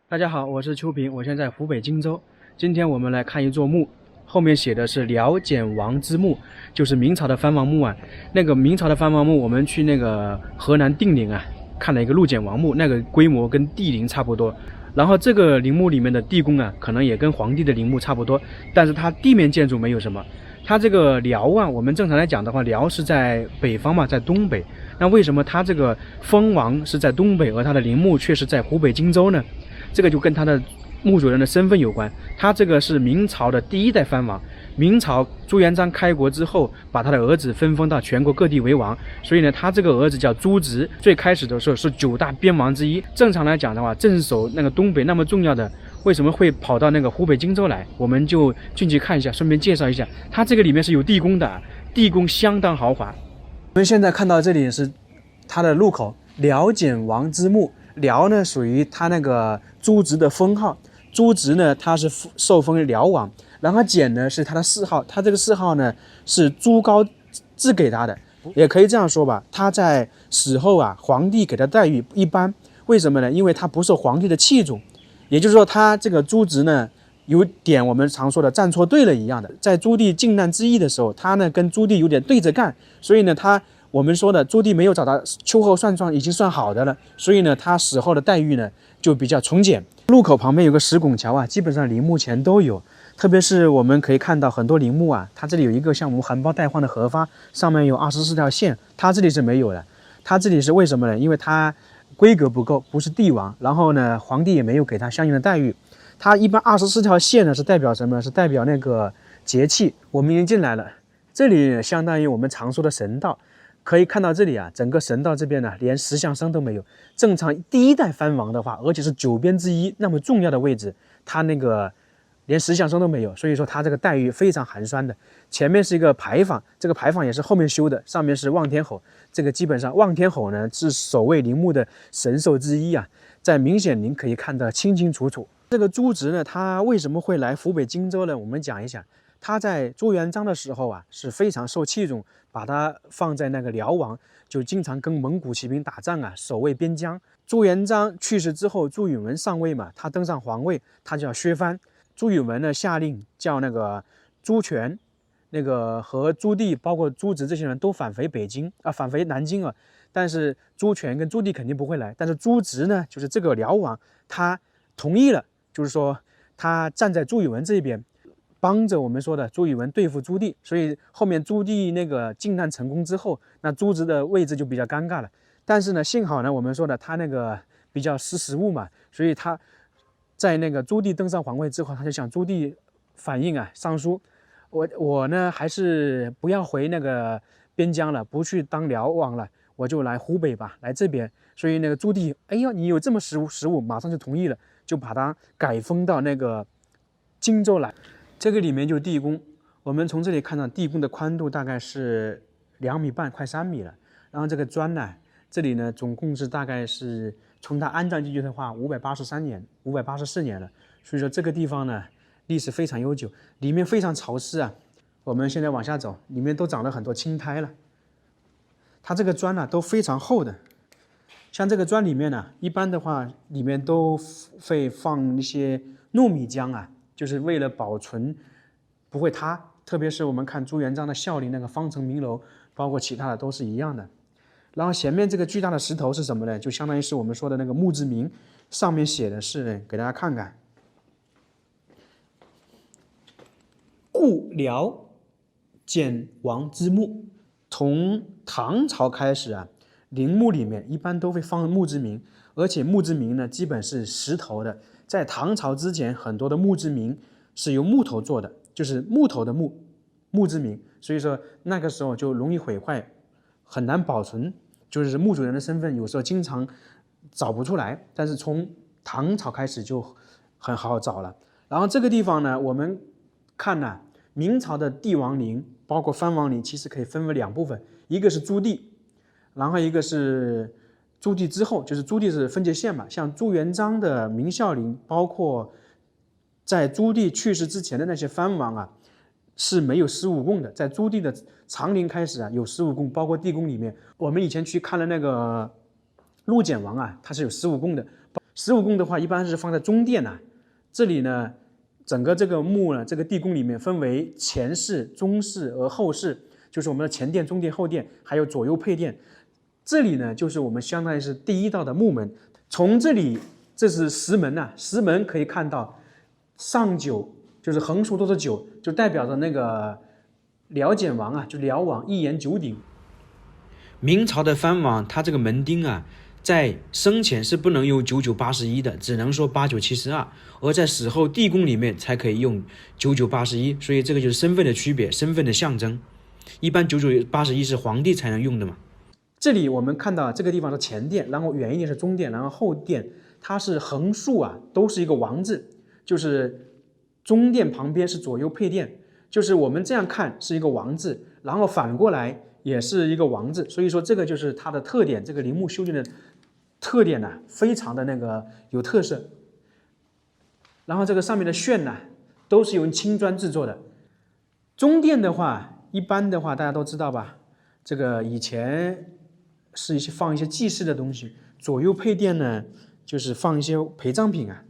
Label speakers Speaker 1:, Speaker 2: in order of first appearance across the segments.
Speaker 1: 大家好，我是秋平，我现在湖北荆州。今天我们来看一座墓，后面写的是辽简王之墓，就是明朝的藩王墓啊。那个明朝的藩王墓，我们去那个河南定陵啊，看了一个陆简王墓，那个规模跟帝陵差不多。然后这个陵墓里面的地宫啊，可能也跟皇帝的陵墓差不多，但是它地面建筑没有什么。它这个辽啊，我们正常来讲的话，辽是在北方嘛，在东北。那为什么它这个封王是在东北，而它的陵墓却是在湖北荆州呢？这个就跟他的墓主人的身份有关。他这个是明朝的第一代藩王，明朝朱元璋开国之后，把他的儿子分封到全国各地为王，所以呢，他这个儿子叫朱直。最开始的时候是9大边王之一。正常来讲的话，镇守那个东北那么重要的，为什么会跑到那个湖北荆州来？我们就进去看一下，顺便介绍一下，他这个里面是有地宫的，地宫相当豪华。我们现在看到这里是它的入口，辽简王之墓。辽呢属于他那个朱直的封号，朱直呢他是受封辽王，然后简呢是他的谥号，他这个谥号呢是朱高炽给他的，也可以这样说吧，他在死后啊，皇帝给他待遇一般，为什么呢？因为他不受皇帝的器重，也就是说他这个朱直呢有点我们常说的站错队了一样的，在朱棣靖难之役的时候，他呢跟朱棣有点对着干，所以呢我们说的朱棣没有找他秋后算账已经算好的了，所以呢他死后的待遇呢就比较从简。路口旁边有个石拱桥啊，基本上陵墓前都有，特别是我们可以看到很多陵墓啊，它这里有一个像我们含苞待放的荷花，上面有24条线，它这里是没有的。它这里是为什么呢？因为它规格不够，不是帝王，然后呢皇帝也没有给他相应的待遇。它一般24条线呢是代表什么？是代表那个节气。我们已经进来了，这里相当于我们常说的神道。可以看到这里啊，整个神道这边呢，连石像生都没有。正常第一代藩王的话，而且是9边之一那么重要的位置，他那个连石像生都没有，所以说他这个待遇非常寒酸的。前面是一个牌坊，这个牌坊也是后面修的，上面是望天吼。这个基本上望天吼呢是守卫陵墓的神兽之一啊，在明显您可以看得清清楚楚。这个朱直呢，他为什么会来湖北荆州呢？我们讲一讲。他在朱元璋的时候啊，是非常受器重，把他放在那个辽王，就经常跟蒙古骑兵打仗啊，守卫边疆。朱元璋去世之后，朱允炆上位嘛，他登上皇位，他就要削藩。朱允炆呢下令叫那个朱权，那个和朱棣，包括朱直这些人都返回北京啊，返回南京啊。但是朱权跟朱棣肯定不会来，但是朱直呢，就是这个辽王，他同意了，就是说他站在朱允炆这一边。帮着我们说的朱允炆对付朱棣，所以后面朱棣那个靖难成功之后，那朱直的位置就比较尴尬了。但是呢，幸好呢，我们说的他那个比较识时务嘛，所以他在那个朱棣登上皇位之后，他就向朱棣反映啊，上书，我呢还是不要回那个边疆了，不去当辽王了，我就来湖北吧，来这边。所以那个朱棣，哎呀，你有这么识务，马上就同意了，就把他改封到那个荆州来。这个里面就地宫，我们从这里看到地宫的宽度大概是2.5米，快3米了。然后这个砖呢，这里呢总共是大概是从它安葬进去的话，583年、584年了。所以说这个地方呢历史非常悠久，里面非常潮湿啊。我们现在往下走，里面都长了很多青苔了。它这个砖呢都非常厚的，像这个砖里面呢，一般的话里面都会放一些糯米浆啊。就是为了保存不会塌，特别是我们看朱元璋的孝陵那个方城明楼，包括其他的都是一样的。然后前面这个巨大的石头是什么呢？就相当于是我们说的那个墓志铭，上面写的是给大家看看，故辽简王之墓。从唐朝开始啊，陵墓里面一般都会放墓志铭，而且墓志铭呢基本是石头的。在唐朝之前，很多的墓志铭是由木头做的，就是木头的墓志铭，所以说那个时候就容易毁坏，很难保存，就是墓主人的身份有时候经常找不出来。但是从唐朝开始就很好找了。然后这个地方呢，我们看呢，明朝的帝王陵包括藩王陵，其实可以分为2部分，一个是朱棣，然后一个是朱棣之后，就是朱棣是分界线嘛，像朱元璋的明孝陵，包括在朱棣去世之前的那些藩王啊，是没有15贡的。在朱棣的长陵开始啊，有15贡，包括地宫里面，我们以前去看了那个陆简王啊，他是有15贡的。15宫的话，一般是放在中殿呐。这里呢，整个这个墓呢，这个地宫里面分为前室、中室和后室，就是我们的前殿、中殿、后殿，还有左右配殿。这里呢，就是我们相当于是第一道的墓门。从这里，这是石门呐，石门可以看到上九，就是横竖都是9，就代表着那个辽简王啊，就辽王一言九鼎。明朝的藩王，他这个门丁啊，在生前是不能用9981的，只能说8972，而在死后地宫里面才可以用9981，所以这个就是身份的区别，身份的象征。一般9981是皇帝才能用的嘛。这里我们看到这个地方是前殿，然后远一点是中殿，然后后殿，它是横竖啊都是一个王字，就是中殿旁边是左右配殿，就是我们这样看是一个王字，然后反过来也是一个王字，所以说这个就是它的特点，这个陵墓修建的特点呢，非常的那个有特色。然后这个上面的铉呢，都是用青砖制作的。中殿的话，一般的话大家都知道吧，这个以前是放一些祭祀的东西，左右配殿呢就是放一些陪葬品啊。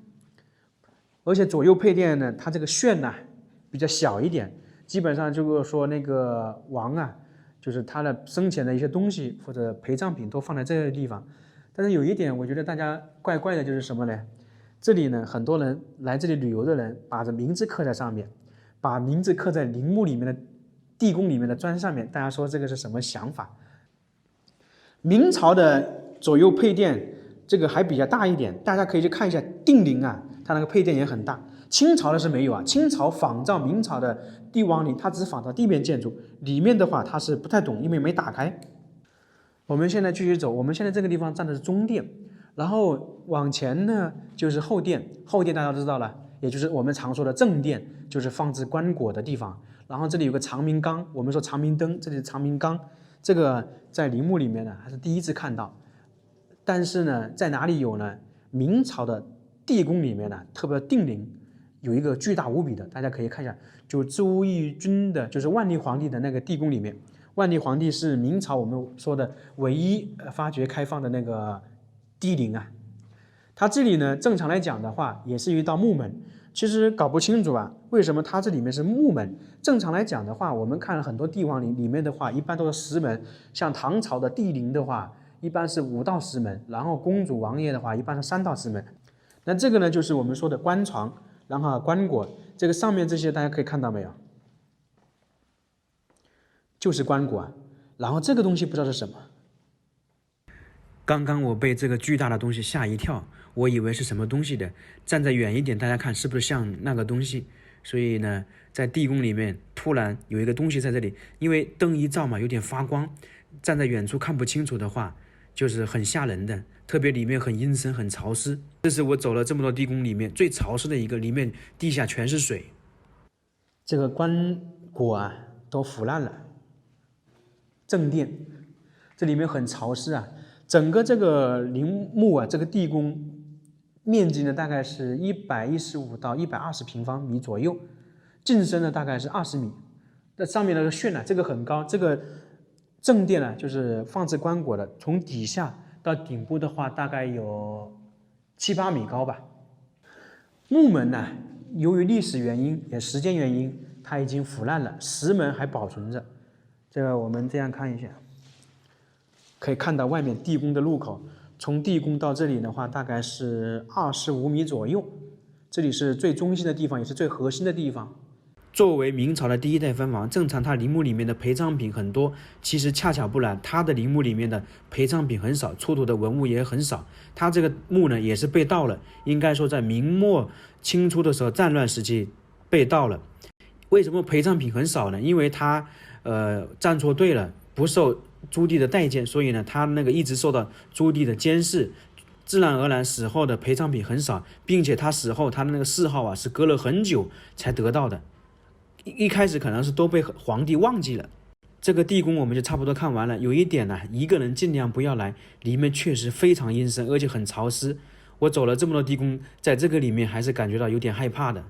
Speaker 1: 而且左右配殿呢，它这个铉呢比较小一点，基本上就是说那个王啊，就是他的生前的一些东西或者陪葬品都放在这个地方。但是有一点我觉得大家怪怪的就是什么呢？这里呢，很多人来这里旅游的人把这名字刻在上面，把名字刻在陵墓里面的地宫里面的砖上面，大家说这个是什么想法？明朝的左右配殿这个还比较大一点，大家可以去看一下定陵啊，它那个配殿也很大。清朝的是没有啊，清朝仿照明朝的帝王陵，它只仿照地面建筑，里面的话它是不太懂，因为没打开。我们现在继续走，我们现在这个地方站的是中殿，然后往前呢就是后殿，后殿大家都知道了，也就是我们常说的正殿，就是放置棺椁的地方。然后这里有个长明缸，我们说长明灯，这里是长明缸，这个在陵墓里面呢还是第一次看到。但是呢，在哪里有呢？明朝的地宫里面呢，特别定陵有一个巨大无比的，大家可以看一下，就周轶君的，就是万历皇帝的那个地宫里面。万历皇帝是明朝我们说的唯一发掘开放的那个帝陵啊。它这里呢，正常来讲的话，也是一道木门。其实搞不清楚啊，为什么它这里面是木门？正常来讲的话，我们看了很多帝王陵里面的话，一般都是石门。像唐朝的帝陵的话，一般是5道石门，然后公主王爷的话，一般是3道石门。那这个呢，就是我们说的棺床，然后棺椁，这个上面这些大家可以看到没有？就是棺椁啊。然后这个东西不知道是什么。刚刚我被这个巨大的东西吓一跳，我以为是什么东西的。站在远一点，大家看是不是像那个东西？所以呢，在地宫里面突然有一个东西在这里，因为灯一照嘛，有点发光，站在远处看不清楚的话，就是很吓人的。特别里面很阴森、很潮湿。这是我走了这么多地宫里面最潮湿的一个，里面地下全是水。这个棺椁啊，都腐烂了。正殿这里面很潮湿啊。整个这个陵墓啊，这个地宫面积呢大概是115到120平方米左右，进深呢大概是20米。那上面的铉呢，这个很高，这个正殿呢就是放置棺椁的，从底下到顶部的话大概有7、8米高吧。木门呢，由于历史原因也时间原因，它已经腐烂了，石门还保存着。这个我们这样看一下。可以看到外面地宫的入口，从地宫到这里的话，大概是25米左右。这里是最中心的地方，也是最核心的地方。作为明朝的第1代藩王，正常他陵墓里面的陪葬品很多，其实恰巧不然，他的陵墓里面的陪葬品很少，出土的文物也很少。他这个墓呢，也是被盗了，应该说在明末清初的时候，战乱时期被盗了。为什么陪葬品很少呢？因为他站错队了，不受朱棣的待见，所以呢，他那个一直受到朱棣的监视，自然而然死后的陪葬品很少，并且他死后他的那个谥号啊是隔了很久才得到的，一开始可能是都被皇帝忘记了。这个地宫我们就差不多看完了。有一点呢，一个人尽量不要来，里面确实非常阴森，而且很潮湿。我走了这么多地宫，在这个里面还是感觉到有点害怕的。